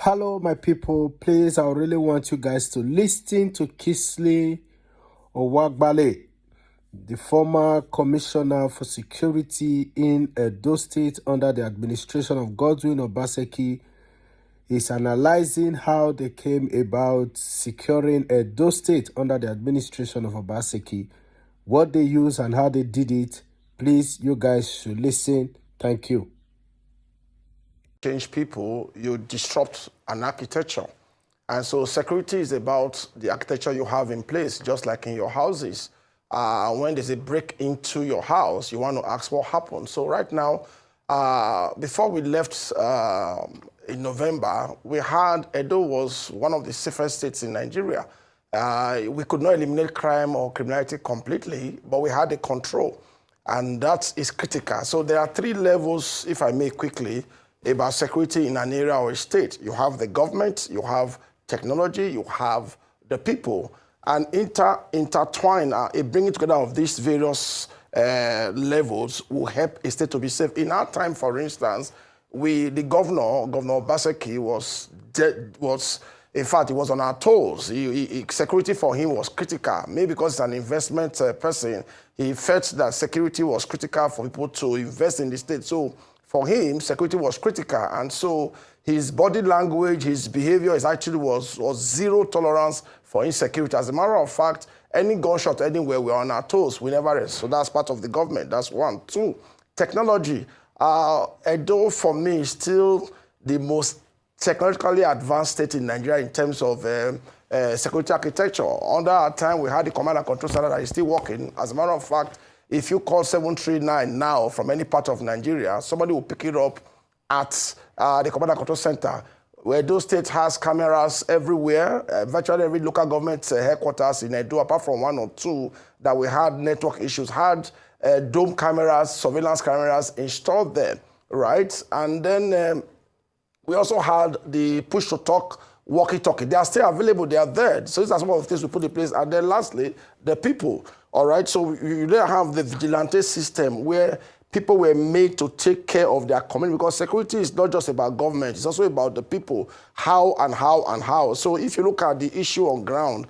Hello, my people. Please, I really want you guys to listen to Kingsley Uwagbale, the former commissioner for security in Edo State under the administration of Godwin Obaseki. Is analyzing how they came about securing Edo State under the administration of Obaseki, what they used and how they did it. Please, you guys should listen. Thank you. Change people, you disrupt an architecture. And so security is about the architecture you have in place, just like in your houses. When there's a break into your house, you want to ask what happened. So right now, before we left in November, we had Edo was one of the safest states in Nigeria. We could not eliminate crime or criminality completely, but we had a control, and that is critical. So there are three levels, if I may quickly, about security in an area or a state. You have the government, you have technology, you have the people, and intertwine, a bringing together of these various levels will help a state to be safe. In our time, for instance, the Governor Obaseki in fact, he was on our toes. Security for him was critical. Maybe because he's an investment person, he felt that security was critical for people to invest in the state. So for him, security was critical. And so his body language, his behavior was zero tolerance for insecurity. As a matter of fact, any gunshot anywhere, we're on our toes. We never rest. So that's part of the government. That's one. Two, technology. Edo, for me, is still the most technologically advanced state in Nigeria in terms of security architecture. Under our time, we had the command and control center that is still working. As a matter of fact, if you call 739 now from any part of Nigeria, somebody will pick it up at the command and control center, where Edo State has cameras everywhere. Virtually every local government headquarters in Edo, apart from one or two that we had network issues, had dome cameras, surveillance cameras installed there, right? And then we also had the push-to-talk walkie-talkie. They are still available. They are there. So these are some of the things we put in place. And then lastly, the people. All right, so you then have the vigilante system where people were made to take care of their community, because security is not just about government, it's also about the people, how and how and how. So if you look at the issue on ground,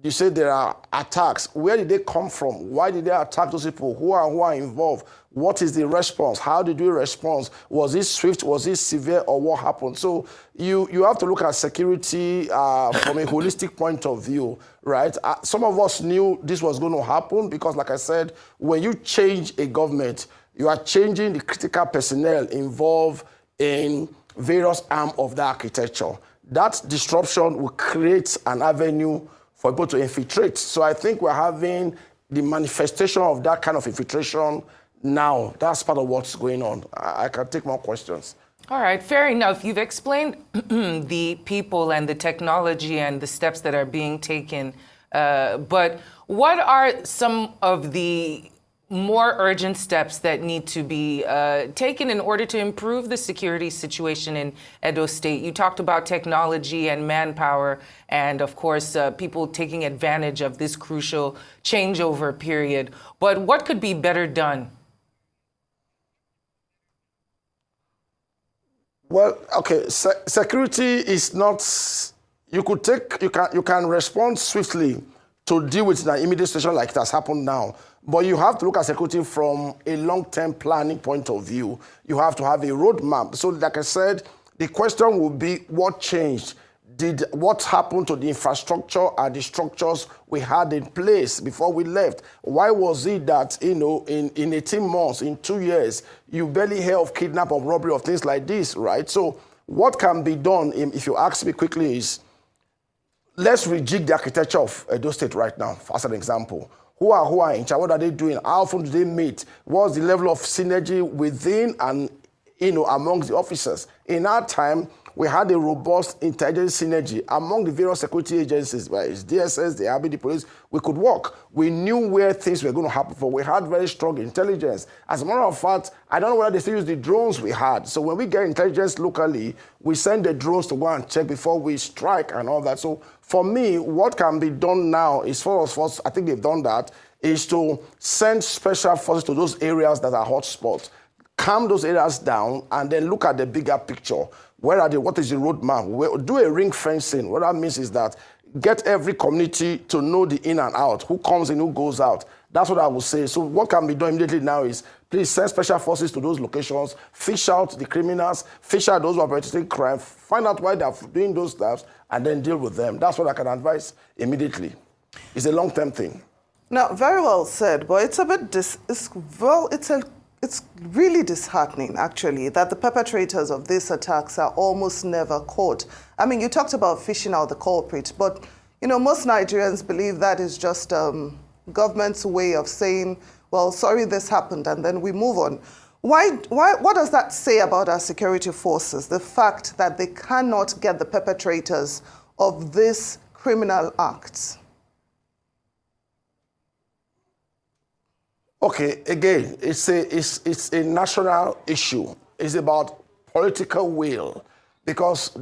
you say there are attacks. Where did they come from? Why did they attack those people? Who are involved? What is the response? How did we respond? Was it swift? Was it severe? Or what happened? So you have to look at security from a holistic point of view, right? Some of us knew this was going to happen because, like I said, when you change a government, you are changing the critical personnel involved in various arms of the architecture. That disruption will create an avenue for people to infiltrate. So I think we're having the manifestation of that kind of infiltration now. That's part of what's going on. I can take more questions. All right, fair enough. You've explained the people and the technology and the steps that are being taken. But what are some of the more urgent steps that need to be taken in order to improve the security situation in Edo State? You talked about technology and manpower and, of course, people taking advantage of this crucial changeover period. But what could be better done? Well, okay, security is not, you can respond swiftly to deal with an immediate situation like it has happened now. But you have to look at security from a long-term planning point of view. You have to have a roadmap. So like I said, the question will be what changed? What happened to the infrastructure and the structures we had in place before we left? Why was it that, in 18 months, in 2 years, you barely hear of kidnap or robbery of things like this, right? So what can be done, if you ask me quickly, is let's rejig the architecture of Edo State right now, as an example. Who are in charge? What are they doing? How often do they meet? What's the level of synergy within and amongst the officers? In our time, we had a robust intelligence synergy among the various security agencies, whether it's DSS, the Army, the police. We could work. We knew where things were going to happen for. We had very strong intelligence. As a matter of fact, I don't know whether they still use the drones we had. So when we get intelligence locally, we send the drones to go and check before we strike and all that. So for me, what can be done now is, for us, I think they've done that, is to send special forces to those areas that are hotspots, calm those areas down, and then look at the bigger picture. Where are they? What is the roadmap? Do a ring fencing. What that means is that get every community to know the in and out, who comes in, who goes out. That's what I would say. So what can be done immediately now is please send special forces to those locations, fish out the criminals, fish out those who are perpetrating crime, find out why they're doing those stuff, and then deal with them. That's what I can advise immediately. It's a long-term thing. Now, very well said, but it's a bit it's really disheartening, actually, that the perpetrators of these attacks are almost never caught. I mean, you talked about fishing out the culprit, but, you know, most Nigerians believe that is just government's way of saying, well, sorry this happened, and then we move on. What does that say about our security forces, the fact that they cannot get the perpetrators of these criminal acts? Okay, again, it's a national issue. It's about political will. Because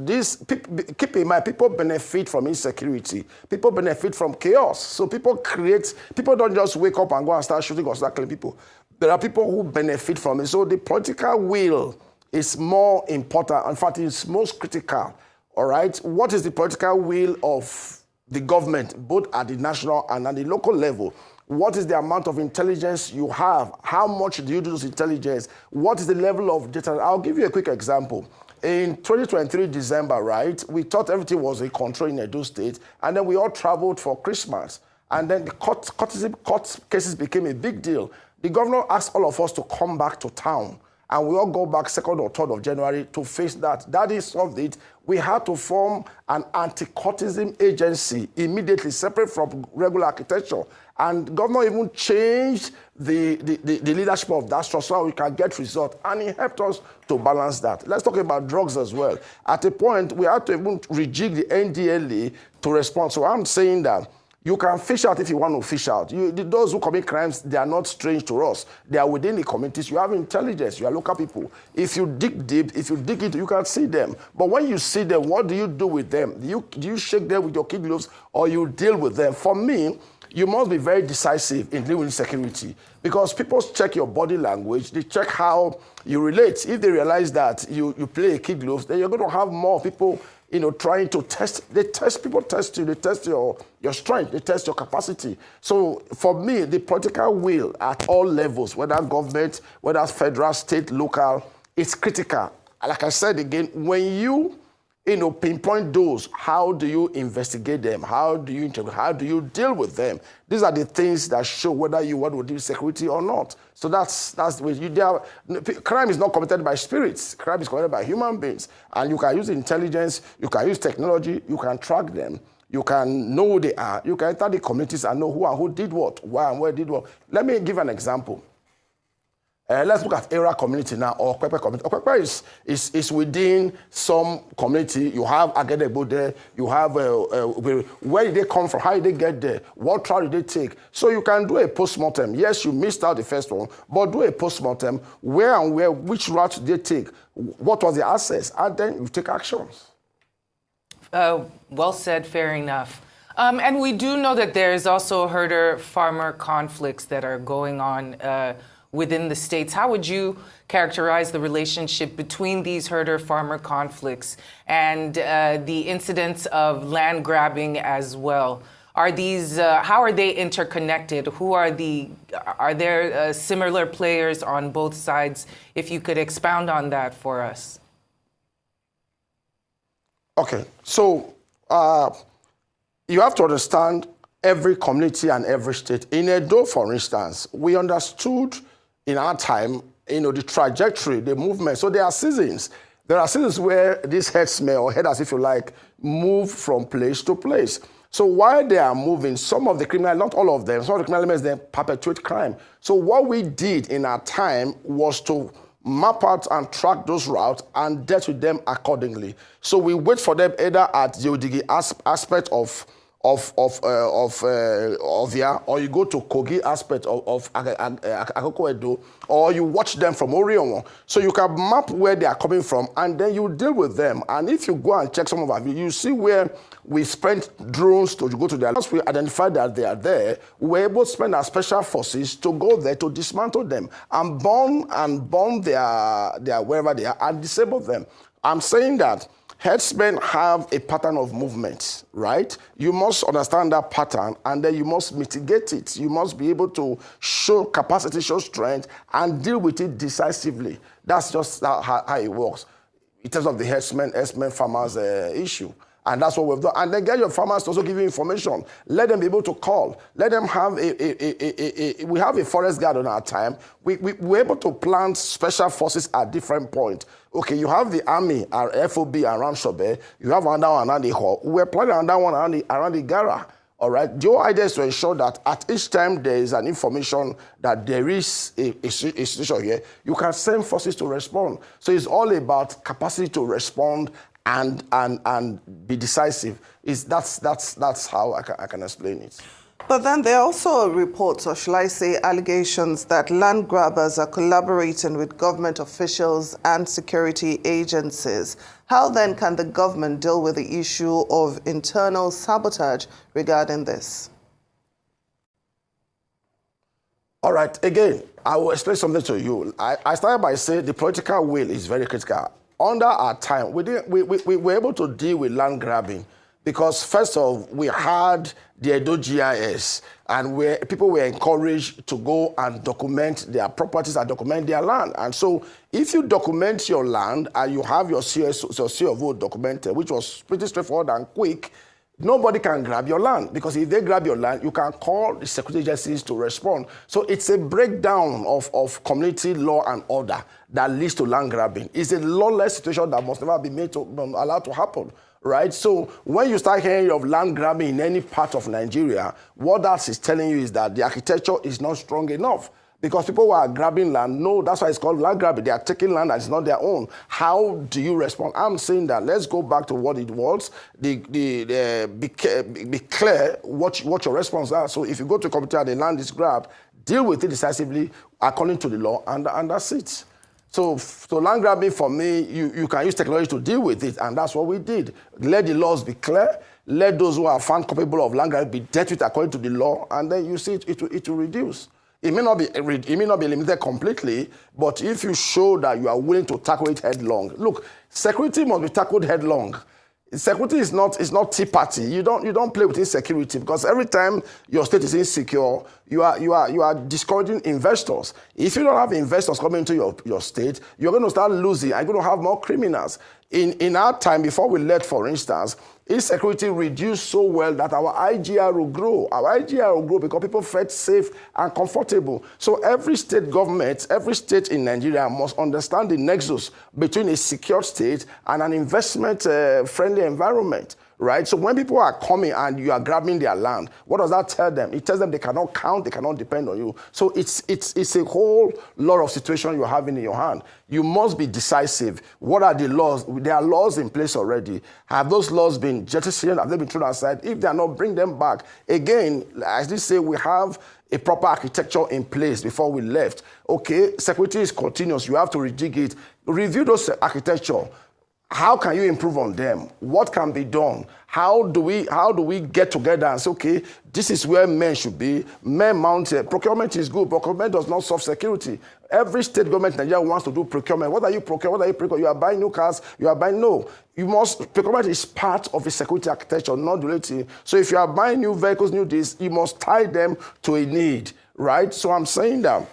keep in mind, people benefit from insecurity. People benefit from chaos. So people don't just wake up and go and start shooting or start killing people. There are people who benefit from it. So the political will is more important. In fact, it's most critical. All right? What is the political will of the government, both at the national and at the local level? What is the amount of intelligence you have? How much do you do this intelligence? What is the level of data? I'll give you a quick example. In 2023 December, right, we thought everything was in control in Edo State, and then we all traveled for Christmas. And then the court cases became a big deal. The governor asked all of us to come back to town, and we all go back 2nd or 3rd of January to face that. That is solved it. We had to form an anti-courtism agency immediately, separate from regular architecture. And the governor even changed the leadership of that structure so we can get results. And he helped us to balance that. Let's talk about drugs as well. At a point, we had to even rejig the NDLA to respond. So I'm saying that you can fish out if you want to fish out. Those who commit crimes, they are not strange to us. They are within the communities. You have intelligence. You are local people. If you dig deep, if you dig it, you can see them. But when you see them, what do you do with them? Do you shake them with your kid gloves or you deal with them? For me, you must be very decisive in dealing with security because people check your body language. They check how you relate. If they realize that you play a kid gloves, then you're going to have more people trying to test. People test you. They test your strength. They test your capacity. So for me, the political will at all levels, whether government, whether federal, state, local, it's critical. Like I said again, when you pinpoint those, how do you investigate them? How do you interview? How do you deal with them? These are the things that show whether you want to deal with security or not. So that's the way crime is not committed by spirits. Crime is committed by human beings. And you can use intelligence, you can use technology, you can track them, you can know who they are, you can enter the communities and know who and who did what, why and where did what. Let me give an example. Let's look at Era community now, or Okwepe community. Okwepe is within some community. You have Agedebo there. You have where did they come from? How did they get there? What trial did they take? So you can do a post-mortem. Yes, you missed out the first one, but do a post-mortem. Which route did they take? What was the access? And then you take actions. Well said, fair enough. And we do know that there's also herder-farmer conflicts that are going on within the states. How would you characterize the relationship between these herder-farmer conflicts and the incidents of land grabbing as well? Are these, how are they interconnected? Are there similar players on both sides? If you could expound on that for us. Okay, so you have to understand every community and every state. In Edo, for instance, we understood in our time, the trajectory, the movement. So there are seasons. There are seasons where these headsmen, or headers, if you like, move from place to place. So while they are moving, some of the criminal, not all of them, some of the criminal elements, they perpetuate crime. So what we did in our time was to map out and track those routes and deal with them accordingly. So we wait for them either at the Odigi aspect of Ovia, or you go to Kogi aspect of Akoko Edo, or you watch them from Orion. So you can map where they are coming from, and then you deal with them. And if you go and check some of our videos, you see where we spent drones to go to their. Once we identified that they are there, we were able to spend our special forces to go there to dismantle them and bomb their wherever they are and disable them. I'm saying that herdsmen have a pattern of movement, right? You must understand that pattern, and then you must mitigate it. You must be able to show capacity, show strength, and deal with it decisively. That's just how it works in terms of the herdsmen farmers issue. And that's what we've done. And then get your farmers to also give you information. Let them be able to call. Let them have we have a forest guard on our time. We're able to plant special forces at different points. Okay, you have the army, our FOB around Shobe. You have another one around the Hall. We're planning another one around the Gara. All right. The whole idea is to ensure that at each time there is an information that there is a situation here, you can send forces to respond. So it's all about capacity to respond and be decisive. That's how I can explain it. But then there are also reports, or shall I say allegations, that land grabbers are collaborating with government officials and security agencies. How then can the government deal with the issue of internal sabotage regarding this? All right, again, I will explain something to you. I started by saying the political will is very critical. Under our time, we were able to deal with land grabbing because, first of all, we had the Edo GIS, and people were encouraged to go and document their properties and document their land. And so if you document your land and you have your C of O documented, which was pretty straightforward and quick, nobody can grab your land, because if they grab your land, you can call the security agencies to respond. So it's a breakdown of community law and order that leads to land grabbing. It's a lawless situation that must never be allowed to happen, right? So when you start hearing of land grabbing in any part of Nigeria, what that is telling you is that the architecture is not strong enough. Because people who are grabbing land, no, that's why it's called land grabbing. They are taking land that is not their own. How do you respond? I'm saying that let's go back to what it was. Be clear what your response are. So if you go to a community and the land is grabbed, deal with it decisively according to the law, and that's it. So land grabbing, for me, you can use technology to deal with it, and that's what we did. Let the laws be clear. Let those who are found culpable of land grabbing be dealt with according to the law, and then you see it will reduce. It may not be eliminated completely, but if you show that you are willing to tackle it headlong. Look, security must be tackled headlong. Security is not tea party. You don't play with insecurity, because every time your state is insecure, you are discouraging investors. If you don't have investors coming into your state, you're going to start losing. You're going to have more criminals. In our time, before we left, for instance, insecurity reduced so well that our IGR will grow. Our IGR will grow because people felt safe and comfortable. So every state government, every state in Nigeria must understand the nexus between a secure state and an investment-friendly environment, right? So when people are coming and you are grabbing their land, what does that tell them? It tells them they cannot count, they cannot depend on you. So it's a whole lot of situation you're having in your hand. You must be decisive. What are the laws? There are laws in place already. Have those laws been jettisoned? Have they been thrown aside? If they are not, bring them back. Again, as they say, we have a proper architecture in place before we left. Okay, security is continuous. You have to rejig it. Review those architecture. How can you improve on them? What can be done? How do we get together and say, okay, this is where men should be. Men mounted. Procurement is good. Procurement does not solve security. Every state government in Nigeria wants to do procurement. What are you procuring? What are you procuring? You are buying new cars. You are buying, no. Procurement is part of a security architecture, not related. So if you are buying new vehicles, new this, you must tie them to a need, right? So I'm saying that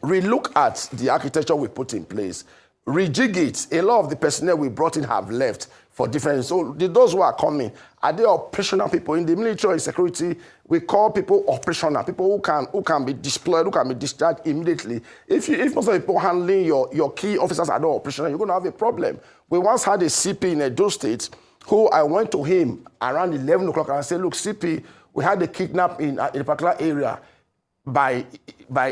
relook at the architecture we put in place. Rejig it. A lot of the personnel we brought in have left for different. So those who are coming, are they operational people? In the military and security, we call people operational, people who can be deployed, who can be discharged immediately. If most of the people handling your key officers are not operational, you're going to have a problem. We once had a CP in Edo State who I went to him around 11 o'clock and I said, look, CP, we had a kidnap in a particular area. By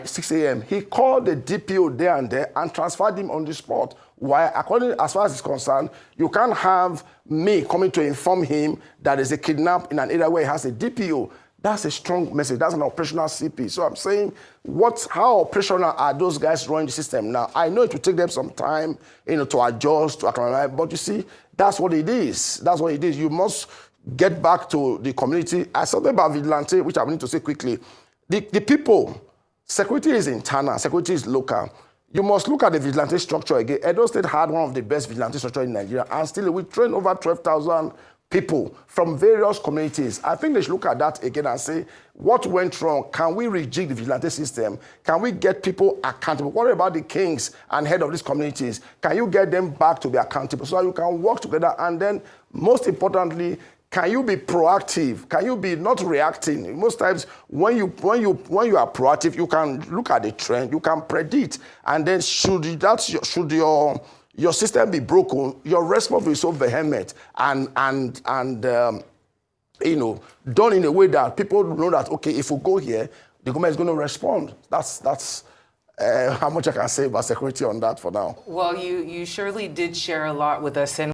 6 a.m., he called the DPO there and transferred him on the spot. Why? According, as far as it's concerned, you can't have me coming to inform him that there's a kidnap in an area where he has a DPO. That's a strong message. That's an operational CP. So I'm saying, how operational are those guys running the system now? I know it will take them some time, to adjust, to acclimatize, but you see, that's what it is. That's what it is. You must get back to the community. I said about vigilante, which I need to say quickly. The people, security is internal, security is local. You must look at the vigilante structure again. Edo State had one of the best vigilante structure in Nigeria, and still we trained over 12,000 people from various communities. I think they should look at that again and say, what went wrong? Can we rejig the vigilante system? Can we get people accountable? What about the kings and head of these communities? Can you get them back to be accountable so that you can work together? And then, most importantly, can you be proactive? Can you be not reacting? Most times, when you are proactive, you can look at the trend, you can predict, and then should your system be broken, your response will be so vehement and done in a way that people know that, okay, if we go here, the government is going to respond. That's how much I can say about security on that for now. Well, you surely did share a lot with us, and